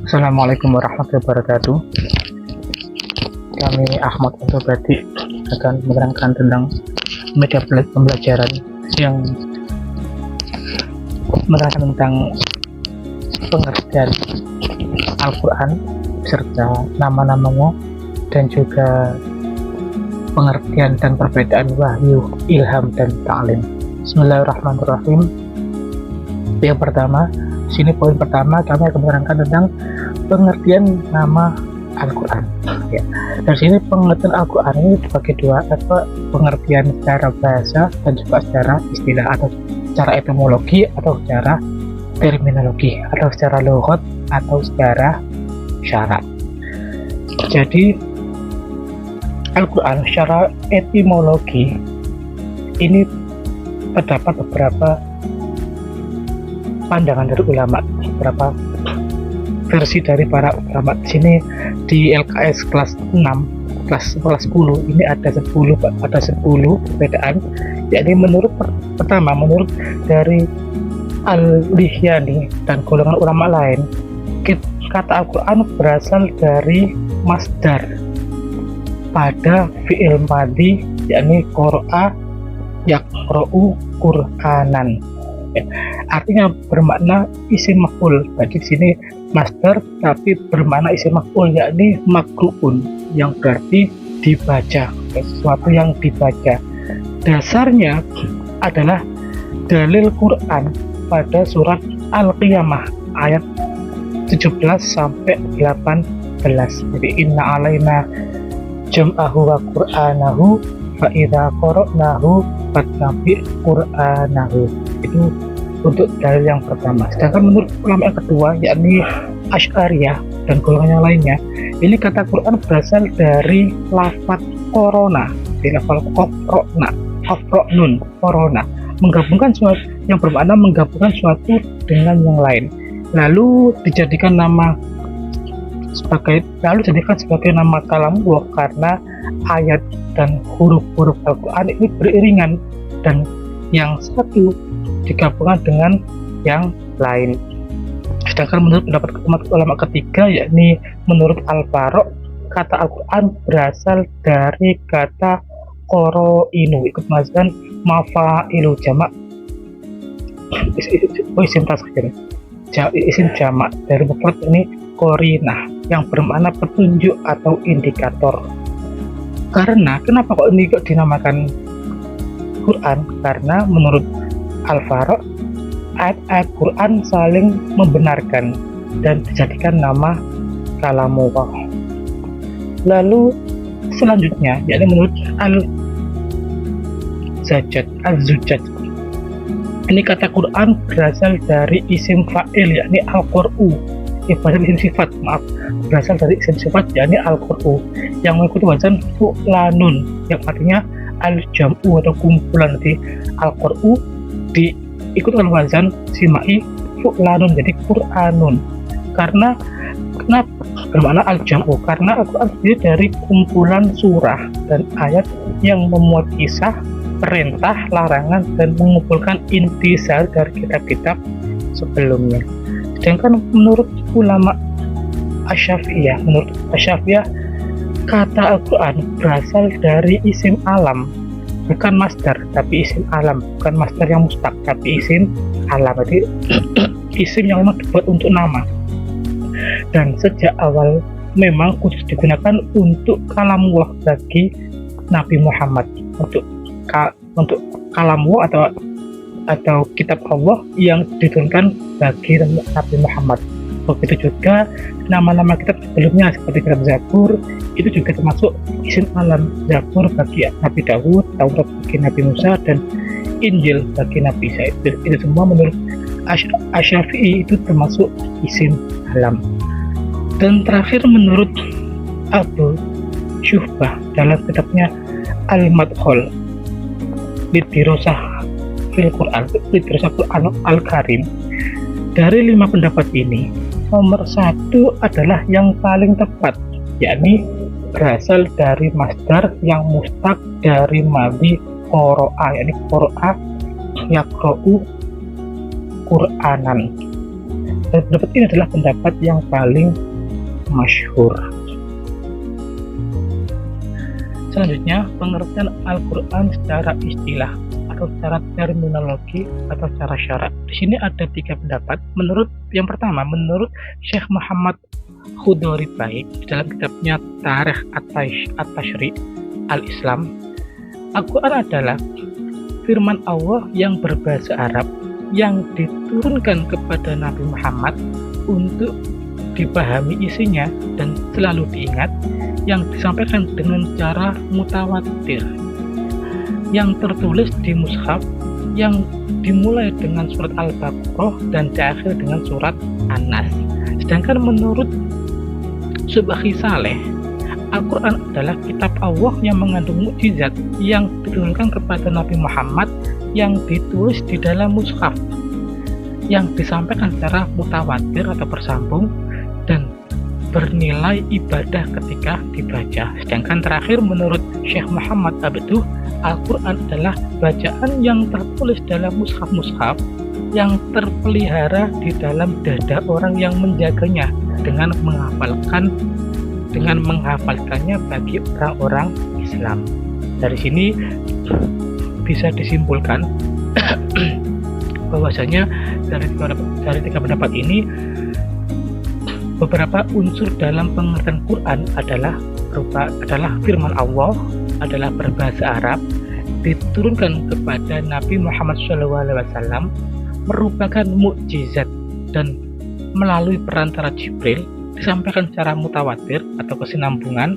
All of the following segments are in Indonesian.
Assalamualaikum warahmatullahi wabarakatuh. Kami Ahmad Antobadi akan menerangkan tentang media pembelajaran yang menerangkan tentang pengertian Al-Quran serta nama-namanya dan juga pengertian dan perbedaan wahyu, ilham, dan ta'lim. Bismillahirrahmanirrahim. Yang pertama, sini poin pertama kami akan menerangkan tentang pengertian nama Al-Quran. Ya. Dari sini pengertian Al-Quran ini dibagi dua, pengertian secara bahasa dan juga secara istilah atau secara etimologi atau secara terminologi atau secara lughat atau secara syarat. Jadi Al-Quran secara etimologi ini terdapat beberapa pandangan dari ulama, beberapa versi dari para ulama. Di sini di LKS kelas 6, kelas 10 ini ada 10 perbedaan, yakni menurut pertama menurut dari Al-Lihyani dan golongan ulama lain, kata Al-Quran berasal dari masdar pada fi'il madhi, yakni qara'a yaqra'u Qur'anan. Artinya bermakna isim maf'ul. Jadi di sini masdar tapi bermakna isim maf'ul, yakni maqru'un, yang berarti dibaca, sesuatu yang dibaca. Dasarnya adalah dalil Quran pada surat Al-Qiyamah ayat 17 sampai 18. Jadi inna alaina jam'ahu wa qur'anahu fa idza qara'nahu fattabi' qur'anahu. Itu untuk dalil yang pertama. Sedangkan menurut ulama yang kedua, yakni Asy'ariyah dan golongan yang lainnya, ini kata Quran berasal dari lafaz korona, dari lafaz korona, menggabungkan suatu yang bermakna menggabungkan suatu dengan yang lain, lalu dijadikan sebagai nama kalamullah karena ayat dan huruf-huruf Al-Quran ini beriringan dan yang satu digabungkan dengan yang lain. Sedangkan menurut pendapat ulama ketiga, yakni menurut Al-Faroq, kata Al-Quran berasal dari kata qoro'inu, ikut menghasilkan mafa'ilu jamak isim jamak dari mufrad ini korinah, yang bermakna petunjuk atau indikator. Karena kenapa kok ini dinamakan Quran? Karena menurut Al-Faroq, ayat-ayat Quran saling membenarkan dan dijadikan nama kalamullah. Lalu selanjutnya, yakni menurut Al-Zujjaj, ini kata Quran berasal dari isim fa'il, yakni Al-Qur'u, berasal isim sifat, berasal dari isim sifat, yakni Al-Qur'u, yang mengikuti wazan fu'lanun, yang artinya al-jam'u atau kumpulan. Di Al-Qur'u diikut oleh wazan simai fu'lanun, jadi Qur'anun. Karena kenapa bermakna al-jam'u? Karena Al-Quran terdiri dari kumpulan surah dan ayat yang memuat kisah, perintah, larangan, dan mengumpulkan intisar dari kitab-kitab sebelumnya. Sedangkan menurut ulama Asy-Syafi'iyah, kata Al-Quran berasal dari isim alam, bukan masdar, tapi isim alam, bukan masdar yang mustaq, tapi isim alam. Jadi isim yang memang dibuat untuk nama, dan sejak awal memang khusus digunakan untuk kalamullah bagi Nabi Muhammad, untuk kalamullah atau kitab Allah yang diturunkan bagi Nabi Muhammad. Begitu juga nama-nama kitab sebelumnya seperti kitab Zabur itu juga termasuk isim alam. Zabur bagi Nabi Dawud, Taurat bagi Nabi Musa, dan Injil bagi Nabi Isa. Itu semua menurut Asy-Syafi'i itu termasuk isim alam. Dan terakhir menurut Abu Syuhbah dalam kitabnya Al-Madkhal Lidirosah Quran Al-Karim, dari 5 pendapat ini nomor 1 adalah yang paling tepat, yakni berasal dari masdar yang mustaq dari madhi qara'a, yakni qara'a yaqra'u Qur'anan. pendapat ini adalah pendapat yang paling masyhur. Selanjutnya, pengertian Al-Quran secara istilah atau secara terminologi atau secara syarat. Di sini ada 3 pendapat. Yang pertama, menurut Syekh Muhammad Khudori Baik dalam kitabnya Tarikh At-Tashri' Al-Islam, Al-Quran adalah firman Allah yang berbahasa Arab yang diturunkan kepada Nabi Muhammad untuk dipahami isinya dan selalu diingat, yang disampaikan dengan cara mutawatir, yang tertulis di mushaf, yang dimulai dengan surat Al-Baqarah dan diakhiri dengan surat An-Nas. Sedangkan menurut Subhi Saleh, Al-Quran adalah kitab Allah yang mengandung mukjizat yang diturunkan kepada Nabi Muhammad, yang ditulis di dalam mushaf, yang disampaikan secara mutawatir atau bersambung dan bernilai ibadah ketika dibaca. Sedangkan terakhir menurut Syekh Muhammad Abduh, Al-Quran adalah bacaan yang tertulis dalam mushaf-mushaf yang terpelihara di dalam dada orang yang menjaganya dengan menghafalkannya bagi orang-orang Islam. Dari sini bisa disimpulkan bahwasanya dari 3 pendapat ini, beberapa unsur dalam pengertian Quran adalah firman Allah, adalah berbahasa Arab, diturunkan kepada Nabi Muhammad SAW, merupakan mukjizat dan melalui perantara Jibril, disampaikan secara mutawatir atau kesinambungan,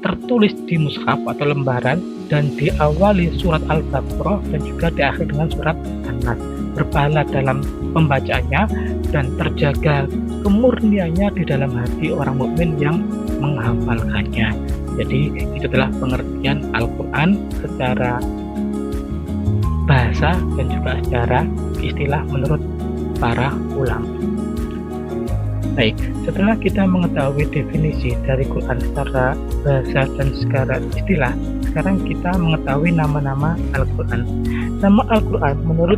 tertulis di mushaf atau lembaran, dan diawali surat Al-Baqarah dan juga diakhiri dengan surat An-Nas. Berpahala dalam pembacaannya dan terjaga kemurniannya di dalam hati orang mukmin yang menghafalkannya. Jadi itu adalah pengertian Al-Quran secara bahasa dan juga secara istilah menurut para ulama. Baik, setelah kita mengetahui definisi dari Quran secara bahasa dan secara istilah, sekarang kita mengetahui nama-nama Al-Quran. Nama Al-Quran menurut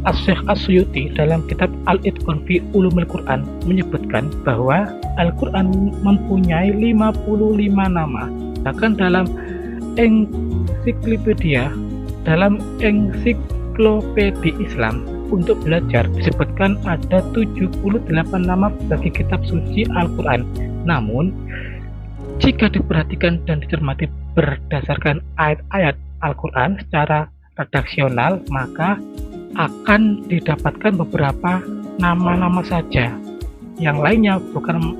As-Syekh As-Suyuti dalam kitab Al-Itqan fi Ulumil Quran menyebutkan bahwa Al-Quran mempunyai 55 nama. Bahkan dalam ensiklopedia Islam untuk belajar disebutkan ada 78 nama bagi kitab suci Al-Quran. Namun, jika diperhatikan dan dicermati berdasarkan ayat-ayat Al-Quran secara redaksional, maka akan didapatkan beberapa nama-nama saja. Yang lainnya bukan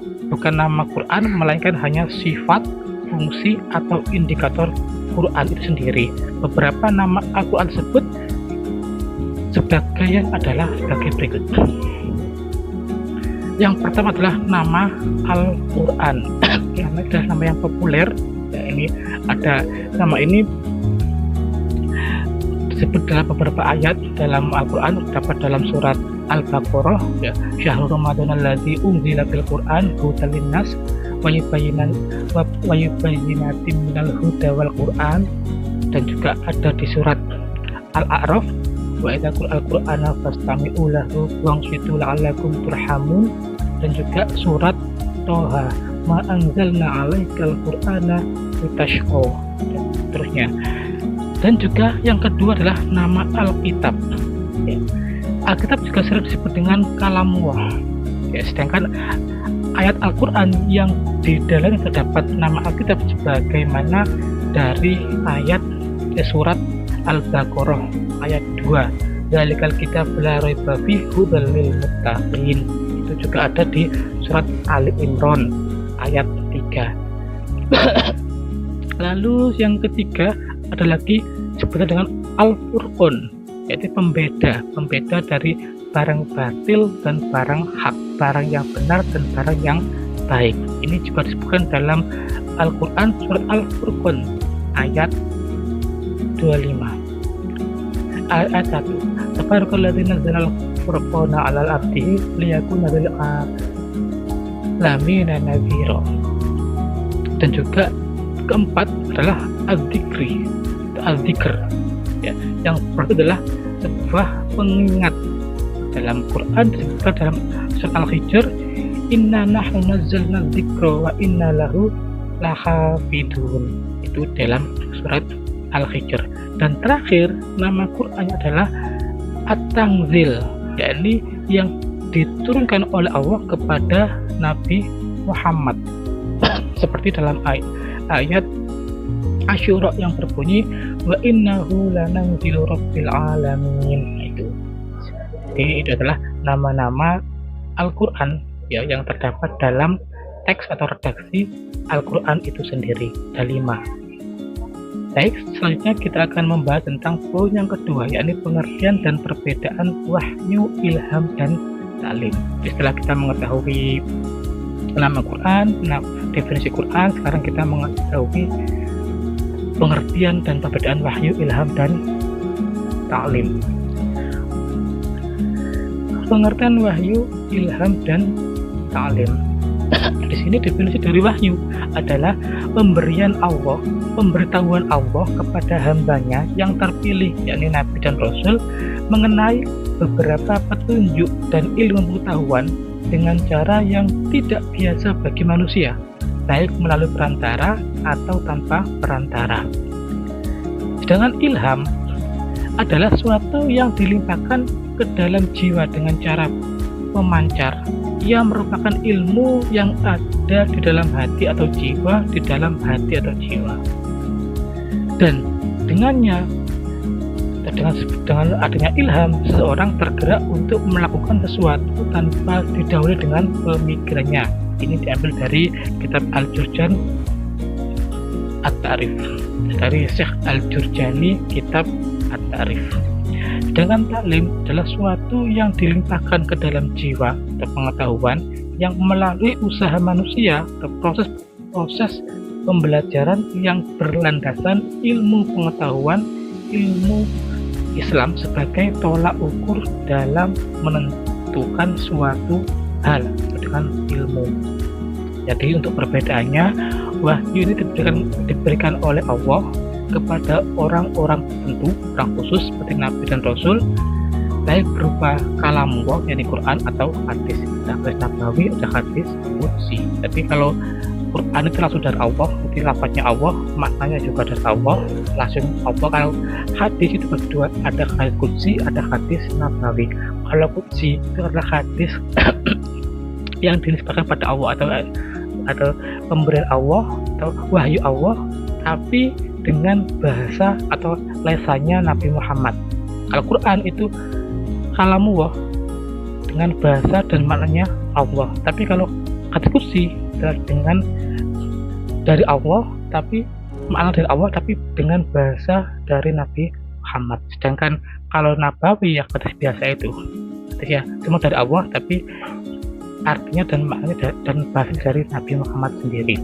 nama Quran, melainkan hanya sifat, fungsi, atau indikator Quran itu sendiri. Beberapa nama Al-Quran tersebut sebagian adalah sebagai berikut. Yang pertama adalah nama Al-Quran. Ini adalah nama yang populer. Ya, ini ada nama ini disebut dalam beberapa ayat dalam Al-Quran, terdapat dalam surat Al-Baqarah, ya, Syahrul Ramadan allazi unzila fil Qur'an hudan linnas wa yubayyinatin minal huda wal Qur'an, dan juga ada di surat Al-A'raf, wa idza qul al-Qur'ana fastami'u lahu wanshitu la'allakum turhamun, dan juga surat Toha, ma anzalna 'alaikal Qur'ana litashqa, dan seterusnya. Dan juga yang kedua adalah nama Alkitab. Ya. Alkitab juga sering disebut dengan Kalamullah. Ya, sedangkan ayat Al-Quran yang di dalamnya terdapat nama Alkitab sebagaimana dari ayat surat Al-Baqarah ayat 2. Dzalikal kitab la raiba fihi hudal lil muttaqin. Itu juga ada di surat Ali Imran ayat 3. Lalu yang ketiga ada lagi sebutan dengan Al-Furqan, yaitu pembeda dari barang batil dan barang hak, barang yang benar dan barang yang baik. Ini juga disebutkan dalam Al-Quran surat Al-Furqan ayat 25. Ayat 1. Tabarakalladzii nazzala al-furqana 'alal 'abdihi liyakuna lil 'alamina nadhira. Dan juga keempat adalah Al-Dzikr, ya, yang pertama adalah sebuah pengingat dalam Quran disebutkan dalam surat Al-Hijr, inna nahnu nazzalna dzikra wa inna lahu lahafidun. Itu dalam surat Al-Hijr. Dan terakhir nama Quran adalah At-Tanzil, yakni yang diturunkan oleh Allah kepada Nabi Muhammad. Seperti dalam ayat Asyura yang berbunyi wa innahu lananzilu rabbil alamin. Jadi itu adalah nama-nama Al-Quran ya, yang terdapat dalam teks atau redaksi Al-Quran itu sendiri. Ada 5. Baik, selanjutnya kita akan membahas tentang poin yang kedua, yakni pengertian dan perbedaan wahyu, ilham, dan taklim. Setelah kita mengetahui nama Quran, definisi Quran, sekarang kita mengetahui pengertian dan perbedaan wahyu, ilham, dan taklim. Pengertian wahyu, ilham, dan taklim. Di sini definisi dari wahyu adalah pemberian Allah, pemberitahuan Allah kepada hambanya yang terpilih, yakni Nabi dan Rasul, mengenai beberapa petunjuk dan ilmu pengetahuan dengan cara yang tidak biasa bagi manusia, baik melalui perantara atau tanpa perantara. Sedangkan ilham adalah suatu yang dilimpahkan ke dalam jiwa dengan cara memancar. Ia merupakan ilmu yang ada di dalam hati atau jiwa, di dalam hati atau jiwa. Dan dengan adanya ilham, seseorang tergerak untuk melakukan sesuatu tanpa didahului dengan pemikirannya. Ini diambil dari kitab Al-Jurjan At-Ta'rif, dari Syekh Al-Jurjani, kitab At-Ta'rif. Sedangkan taklim adalah suatu yang dilimpahkan ke dalam jiwa atau pengetahuan yang melalui usaha manusia atau proses pembelajaran yang berlandasan ilmu pengetahuan, ilmu Islam sebagai tolak ukur dalam menentukan suatu hal dengan ilmu. Jadi untuk perbedaannya, wahyu ini diberikan oleh Allah kepada orang-orang tertentu, orang khusus seperti Nabi dan Rasul, baik berupa kalamullah, yakni Quran, atau hadis. Hadis Nabawi, ada hadis qudsi. Jadi kalau Quran itu langsung dari Allah, jadi lafaznya Allah, maknanya juga dari Allah, langsung Allah. Kalau hadis itu bagi dua, ada hadis qudsi, ada hadis Nabawi. Kalau qudsi itu adalah hadis yang dinisbahkan pada Allah atau pemberian Allah atau wahyu Allah, tapi dengan bahasa atau lesannya Nabi Muhammad. Al-Quran itu kalamullah dengan bahasa dan maknanya Allah. Tapi kalau hadis qudsi dengan dari Allah, tapi makna dari Allah, tapi dengan bahasa dari Nabi Muhammad. Sedangkan kalau Nabawi, ya hadis biasa itu, ya cuma dari Allah, tapi artinya dan maknanya dan bahasa dari Nabi Muhammad sendiri.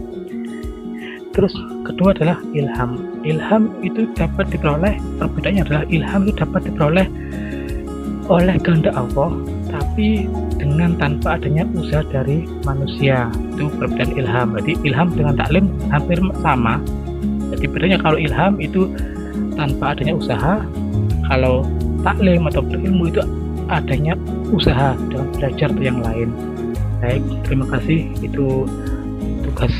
Terus kedua adalah ilham. Ilham itu dapat diperoleh, perbedaannya adalah ilham itu dapat diperoleh oleh kehendak Allah, tapi dengan tanpa adanya usaha dari manusia. Itu perbedaan ilham. Jadi ilham dengan taklim hampir sama. Jadi bedanya kalau ilham itu tanpa adanya usaha, kalau taklim atau berilmu itu adanya usaha dengan belajar atau yang lain. Baik, terima kasih. Itu tugas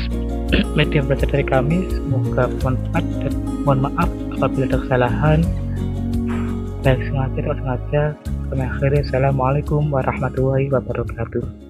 media belajar dari kami. Semoga bermanfaat dan mohon maaf apabila ada kesalahan, baik sengaja atau sengaja. Kami akhiri, assalamualaikum warahmatullahi wabarakatuh.